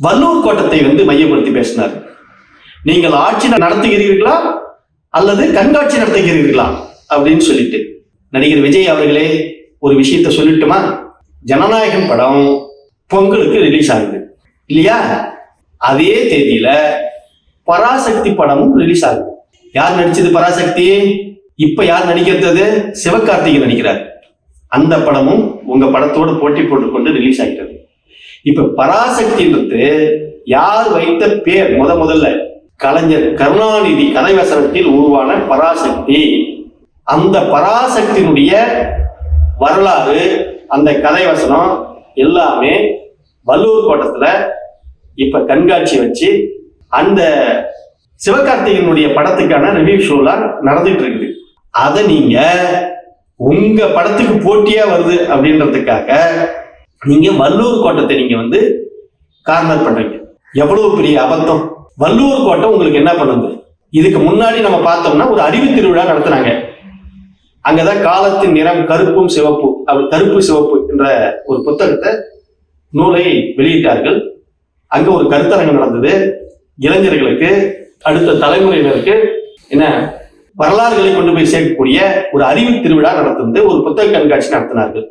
வல்லூர் கோட்டத்தை மையப்படுத்தி பேசினார். நீங்கள் ஆட்சி நடத்துகிறீர்களா அல்லது கண்காட்சி நடத்துகிறீர்களா அப்படின்னு சொல்லிட்டு. நடிகர் விஜய் அவர்களே ஒரு விஷயத்த சொல்லட்டுமா? ஜனநாயகம் படம் பொங்கலுக்கு ரிலீஸ் ஆகுது இல்லையா? அதே தேதியில பராசக்தி படமும் ரிலீஸ் ஆகுது. யார் நடிச்சது பராசக்தி? இப்ப யார் நடிக்கிறது? சிவகார்த்திகேயன் நடிக்கிறார். அந்த படமும் உங்க படத்தோடு போட்டி போட்டுக்கொண்டு ரிலீஸ் ஆகிறது. இப்ப பராசக்தின்றது யார் வைத்த பேர்? முதல்ல கலைஞர் கருணாநிதி கதைவசனத்தில் உருவான பராசக்தி. அந்த பராசக்தியினுடைய வரலாறு, அந்த கதைவசனம் எல்லாமே வல்லூர் கோட்டத்துல இப்ப கண்காட்சி வச்சு அந்த சிவகார்த்திகேயனுடைய படத்துக்கான ரிவ்யூ ஷோலாம் நடந்துட்டு இருக்குது. அதை நீங்க உங்க படத்துக்கு போட்டியா வருது அப்படின்றதுக்காக நீங்க வல்லூர் கோட்டத்தை நீங்க கார்னர் பண்றீங்க. எவ்வளவு பெரிய அபத்தம்! வல்லூர் கோட்டம் உங்களுக்கு என்ன பண்ணுது? இதுக்கு முன்னாடி நம்ம பார்த்தோம்னா ஒரு அறிவு திருவிழா நடத்தினாங்க. அங்கதான் காலத்தின் நிறம் கருப்பும் சிவப்பு, கருப்பு சிவப்பு என்ற ஒரு புத்தகத்தை நூலை வெளியிட்டார்கள். அங்க ஒரு கருத்தரங்கம் நடந்தது. இளைஞர்களுக்கு, அடுத்த தலைமுறையினருக்கு என்ன வரலாறுகளை கொண்டு போய் சேர்க்கக்கூடிய ஒரு அறிவு திருவிழா நடத்துந்து ஒரு புத்தக கண்காட்சி நடத்தினார்கள்.